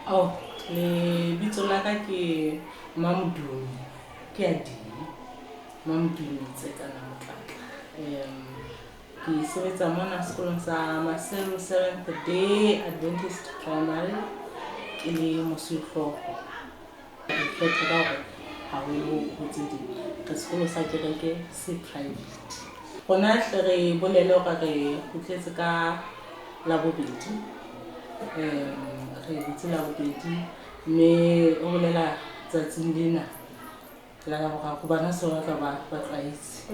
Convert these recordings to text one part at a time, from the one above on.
Oh, lebitso la ka ke Mamdumi, ke a di Mamdumi tse kana Motlatla. Ke sebetsa mona sekolong sa Maseru 7th Day Adventist Primary ke le mosuhlooho. Ke kgetha ka hore haholo ho tse ding ka sekolo sa kereke se private. Rona hle re bolele hore re kgutletse ka Labobedi. Re butse Labobedi mme o bolela tsatsing lena la boraro bana se ba tla ba tlwaetse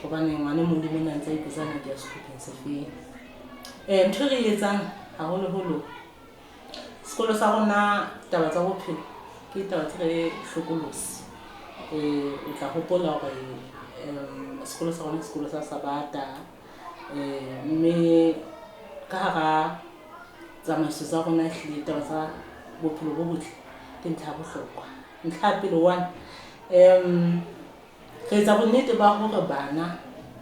hobane ngwane mong le mong a ntse a ipotsa ke ya sehlopheng se feng. Ntho re etsang haholoholo sekolo sa rona taba tsa bophelo ke taba tse re hlokolosi. O tla hopola hore sekolo sa rona sekolo sa Sabata mme ka hara tsamaiso tsa rona hlile taba tsa bophelo bo botle ke ntlha ya bohlokwa. Ntlha ya pele 1 re etsa bonnete ba hore bana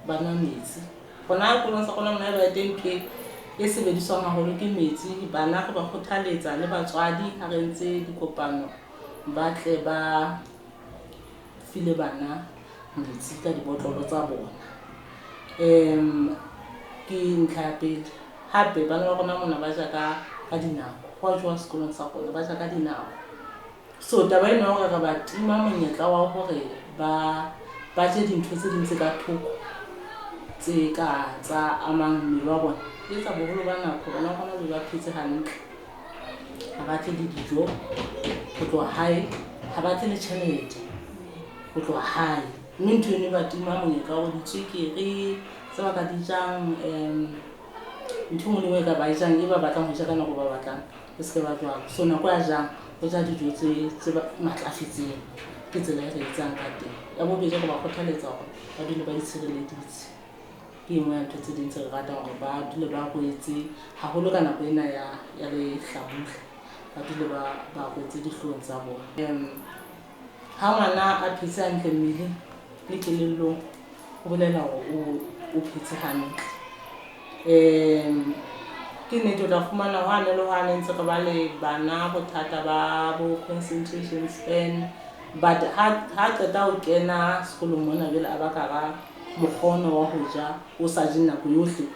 ba nwa metsi. Rona sekolong sa rona mona ba teng ntho e sebediswang haholo ke metsi. Bana re ba kgothaletsa le batswadi ha re entse dikopano ba tle ba file bana metsi ka dibotlolo tsa bona. Ke ntlha ya pele. Hape bana ba rona mona ba ja ka dinako. Ho jowa sekolong sa rona ba ja ka dinako. So taba ena hore re ba tima monyetla wa hore ba je dintho tse ding tse ka thoko tse ka tsa amang mmele wa bona. E etsa boholo ba nako bana ba rona ba phetse hantle. Ha ba tle le dijo ho tloha hae, ha ba tle le tjhelete ho tloha hae. Mme ntho eno ba tima monyetla wa hore ditswekere tse ba ka di jang ntho engwe le engwe ka ba e jang e ba batlang ho ja ka nako ba batlang e se ke ba jwalo. So nako ya jang ho ja dijo tse matlafetseng ke tsela e re etsang ka teng. Ya bobedi re ba kgothaletsa hore ba dule ba itshireleditse. Ke engwe ya ntho tse ding tse re ratang hore ba dule ba boetse haholo ka nako ena ya lehlabula. Ba dule ba boetse dihloohong tsa bona. Ha ngwana a phetse hantle mmeleng le kelellong ho bolela hore o phetse hantle. Ke nnete o tla fumana hwane le hwane ntse re ba le bana bothata ba bo concentration span, but ha qeta ho kena sekolong mona jwale a ba ka ba mokgono wa ho ja o sa je nako yohle.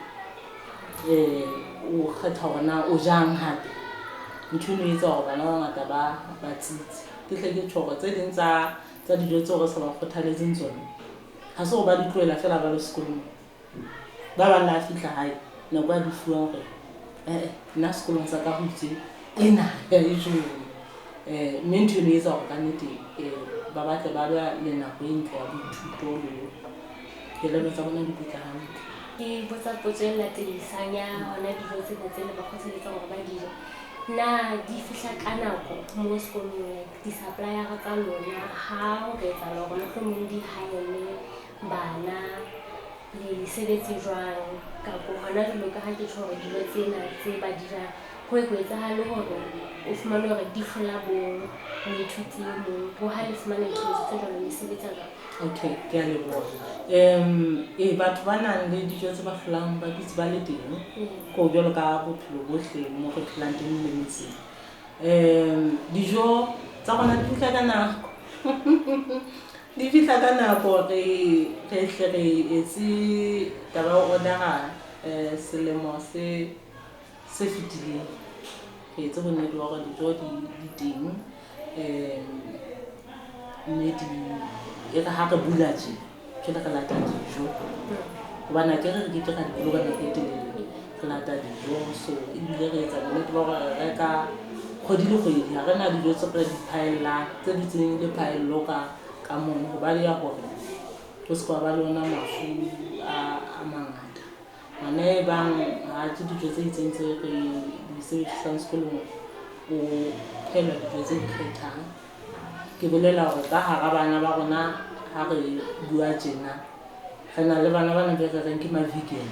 O kgetha hore na o jang hape. Ntho eno e etsa hore bana ba bangata ba tsitse. Ke hle ke tjho hore tse ding tsa dijo tseo re sa ba kgothaletseng tsona ha se hore ba di tlohela fela ba le sekolong. Ba bang la fihla hae nako a di fuwa hore nna sekolong sa ka ho itse ena ya dijo. Mme ntho eno e etsa hore ka nnete ba batle ba ba le nako e ntle ya boithuto le kelello tsa bona di butle hantle. Ke botsa potso e latellisang ya hona dijo tsena tse le ba kgothaletsa hore ba di je. Na di fihla ka nako mo sekolong di-supplier-a tsa lona ha ho ka etsahala hore mohlomong di haelle bana le sebetse jwang kapo hona jwalo ka ha ke tjho hore dijo tsena tse ba di jang ho etsahale hore o fumane hore di hlola bo moithuti e mong ho ha le fumane ntho tse jwalo le sebetsa jwang? Okay, ke a leboha. Batho ba nang le dijo tse ba hlolang ba dutse ba le teng ko jwalo ka bophelo bohle mo re phelang teng le metseng. Dijo tsa rona di fihla ka nako. Di fihla ka nako re hle re etse taba ya ho order-a selemo se fetileng. Re etse bonnete ba hore dijo di teng. Mme e re ha re bula tje ke re lata dijo hobane ke re ke ra di boloka nako e telele. Re lata dijo so ebile re etsa bonnete ba hore re reka kgwedi le kgwedi. Ha re na dijo tse re di phaellang tse dutseng le phaello ka mono ho ba le ya hore ho se ba le ona mafu a mangata. Ngwana e bang ha je dijo tse itseng tse re di sebedisang sekolong o phela dijo tse ikgethang. Ke bolela hore ka hara bana ba rona ha re bua tjena re na le bana bana be re reng ke ma-vegan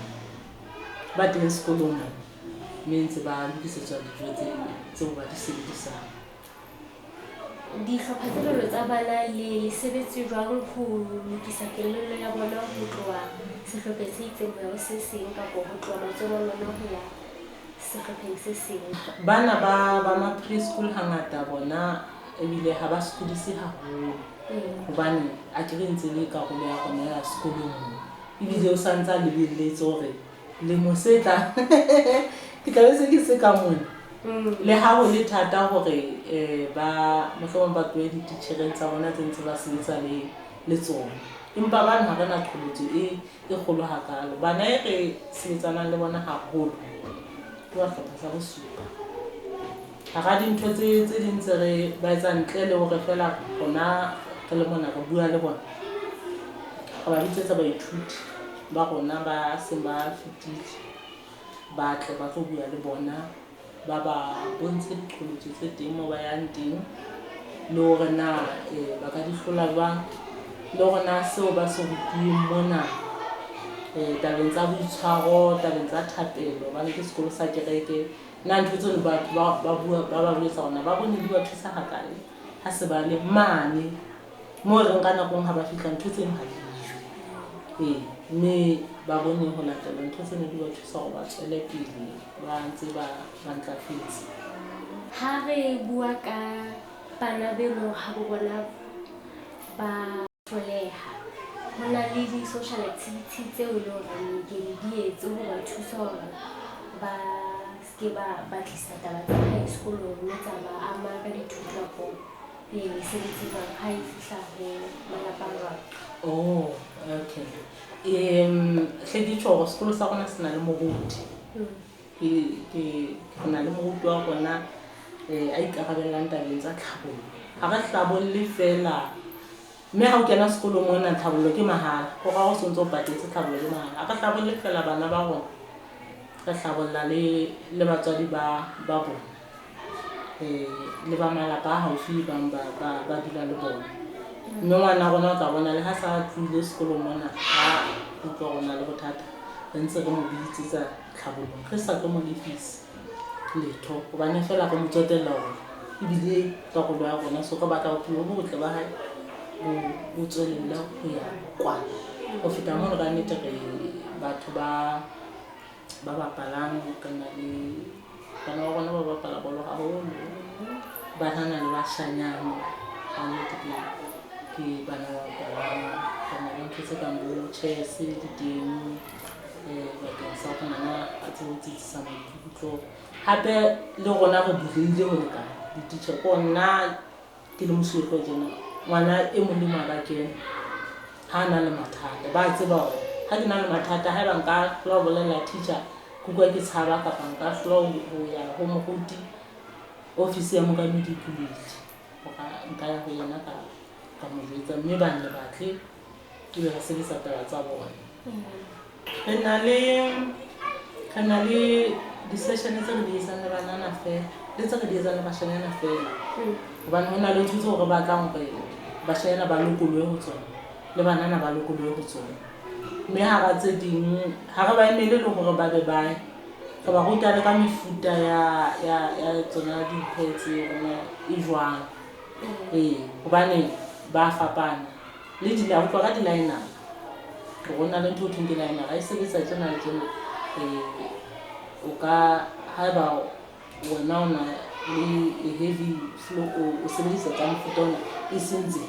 ba teng sekolong mme ntse ba lokisetswa dijo tseo ba di sebedisang. Dihlopha tse jwalo tsa bana le sebetse jwang ho lokisa kelello ya bona ho tloha sehlopheng se itseng ho ya ho se seng kapo ho tloha matsohong a lona ho ya sehlopheng se seng. Bana ba ma preschool hangata bona ebile ha ba sekodise haholo hobane a ke re ntse le karolo ya rona ya sekolong ebile o santse a lebelletse hore le mosetla ke tla be se ke se ka mona le ha ho le thata hore ba mohlomong ba tlohe dititjhereng tsa bona tse ntse ba sebetsa le tsona, empa bana ha bana qholotso e kgolo hakalo. Bana e re sebetsanang le bona haholo ke ba hlopha sa bosupa. Hara dintho tse ding tse re ba etsa ntle le hore fela rona re le mona re bua le bona, re ba bitsetsa baithuti ba rona ba seng ba fetile ba tle ba tlo bua le bona, ba ba bontshe diqholotso tse teng moo ba yang teng le hore na ba ka di hlola jwang, le hore na seo ba se rutuweng mona tabeng tsa boitshwaro, tabeng tsa thapelo, ba le ke sekolo sa kereke na ntho tseno ba buetsa hona ba bone di ba thusa hakae ha se ba le mane moo re nka nakong ha ba fihla ntho tseno ha dijo mme ba bone ho latela ntho tseno di ba thusa hore ba tswele pele ba ntse ba ntlafetse. Ha re bua ka bana be mo ha bo bona ba hloleha, ho na le di-social activity tseo e leng hore di etse ho ba thusa hore ba ske ba tlisa taba tsa hae sekolong mme tsa ba ama ka dithuto kapo mesebetsi jwang ha e fihla ho malapa a jwang. Okay. Hle ke tjho hore sekolo sa rona se na le moruti. Ke na le moruti wa rona a ikarabellang tabeng tsa tlhabollo. Ha re hlabolle fela mme ha o kena sekolong mona tlhabollo ke mahala, ho ra o sontso patetse tlhabollo ke mahala. Ha re hlabolle fela bana ba rona, re hlabolla le batswadi ba bona le ba malapa a haufi bang ba dula le bona. Mme ngwana rona o tla bona le ha sa tlile sekolong mona ha utlwa rona le bothata re ntse re mo bitsetsa tlhabollong, re sa tlo mo lefisa letho hobane fela re mo tsotella hore ebile karolo ya rona so ka batla bophelo bo botle ba hae bo tswelella ho ya kwana ho feta mono. Ka nnete re batho ba bapalang kana le bana ba rona ba bapala bolo haholo, ba hana le bashanyana ka nnete ke bana ba bapalang kana le ntho tse kang bo chess di teng bakeng sa hore ngwana a tsebe ho tsitsisa maikutlo. Hape le rona re buleile ho lekana dititjhere ko nna ke le mosuwe tjena, ngwana e mong le mong ba kena ha na le mathata ba tseba hore ha ke na le mathata haeba nka hlola ho bolella teacher ke kwa ke tshaba kapa nka hlola ho ya ho moruti ofisi ya mookamedi pulele nka ya ho yena ka mo jwetsa mme ba nne batle ke be re sebetsa taba tsa bona. Re na le di-session tse re di etsang le banana fela le tse re di etsang le bashanyana fela hobane ho na le ntho tseo re batlang hore bashanyana ba lokolwe ho tsona le banana ba lokolwe ho tsona. Mme hara tse ding ha re ba emele le hore ba be bae, re ba ruta le ka mefuta ya tsona diphetsi rona e jwang hobane ba fapana le ho tloha ka di-liner ho na le ntho ho thweng ke liner ha e sebetsa tjena le tjena. O ka haeba wena o na le heavy flow o sebedisa tsa mofuta ona e sentse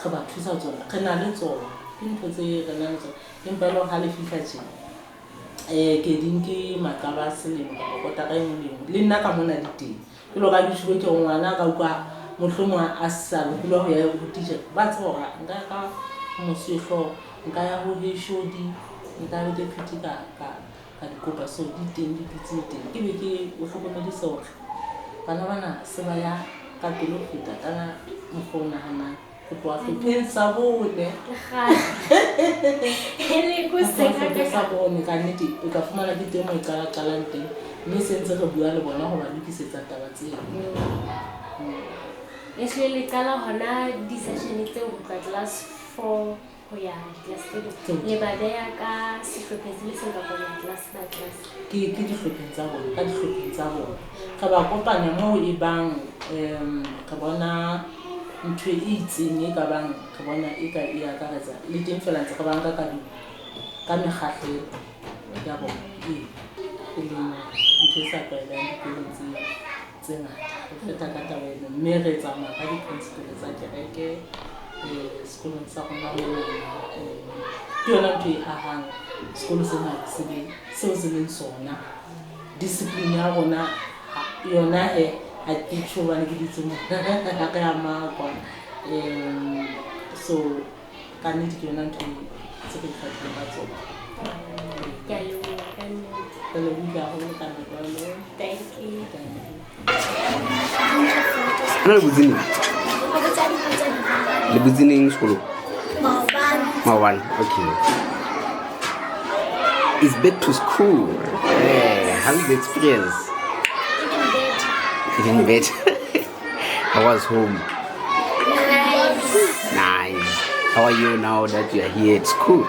re ba thusa tsona, re na le tsona ke ntho tse re nang le tsona. Empa le ha le fihla tjena ke dinke maqaba selemo kapa kotara e nngwe le nna ka mona di teng ke lo ka dithuto ke ngwana ka utlwa mohlomong a sa lokulwa ho ya ho teacher ba tseba hore nka ka mosuwehlooho nka ya ho heshodi nka be deputy ka dikopa so di teng di pitse teng ke be ke o hlokomedisa hore bana bana se ba ya ka pelo ho feta kana mokgwa o nahanang ho tloha hlopheng sa bone sa bone ka nnete o ka fumana ke teng mo e qalang teng mme se ntse re bua le bona ho ba lokisetsa taba tseo. E se le qala hona di-session tseo ho tloha class 4 ho ya class 3 le ba beya ka sehlopheng se le seng kapa ya class by class ke dihlopheng tsa bona ka dihlopheng tsa bona re ba kopanya moo e bang re bona ntho e itseng e ka bang re bona e ka e akaretsa le teng fela ntse re bang ka mekgahlelo ya bona e leng ntho e sa tlwaelang dikolong tse ngata ho feta ka taba eno, mme re tsamaya ka di-principle tsa kereke sekolong sa rona ke yona ntho e ahang sekolo sena seo se leng sona. Discipline ya rona yona ha ke tjho bane ke ditse mo ha re amakwa so ka nnete ke yona ntho tse re ikgahlileng ka tsona. Ke a leboha ka nnete. Ke lebohile haholo ka nako eno. Thank you. Ana le butsing sekolo Mawan. Okay, it's back to school. How is the experience? Even better. I was home. Nice. How are you now that you are here at school?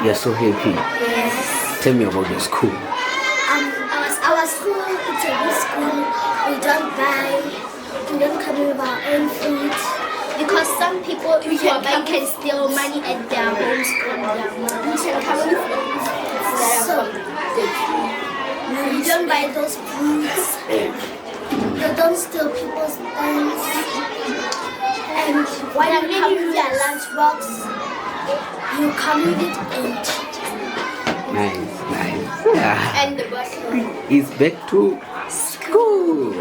You're so happy. Yes. Tell me about your school. Our school, it's a good school. We don't buy, we don't come with our own food. Because some people who are buying can steal money at their home school. We can come with so we don't buy those foods. They don't steal people's things. And when you come with your lunchbox, you come with it empty. Nice. Yeah. And the bus. It's back to school.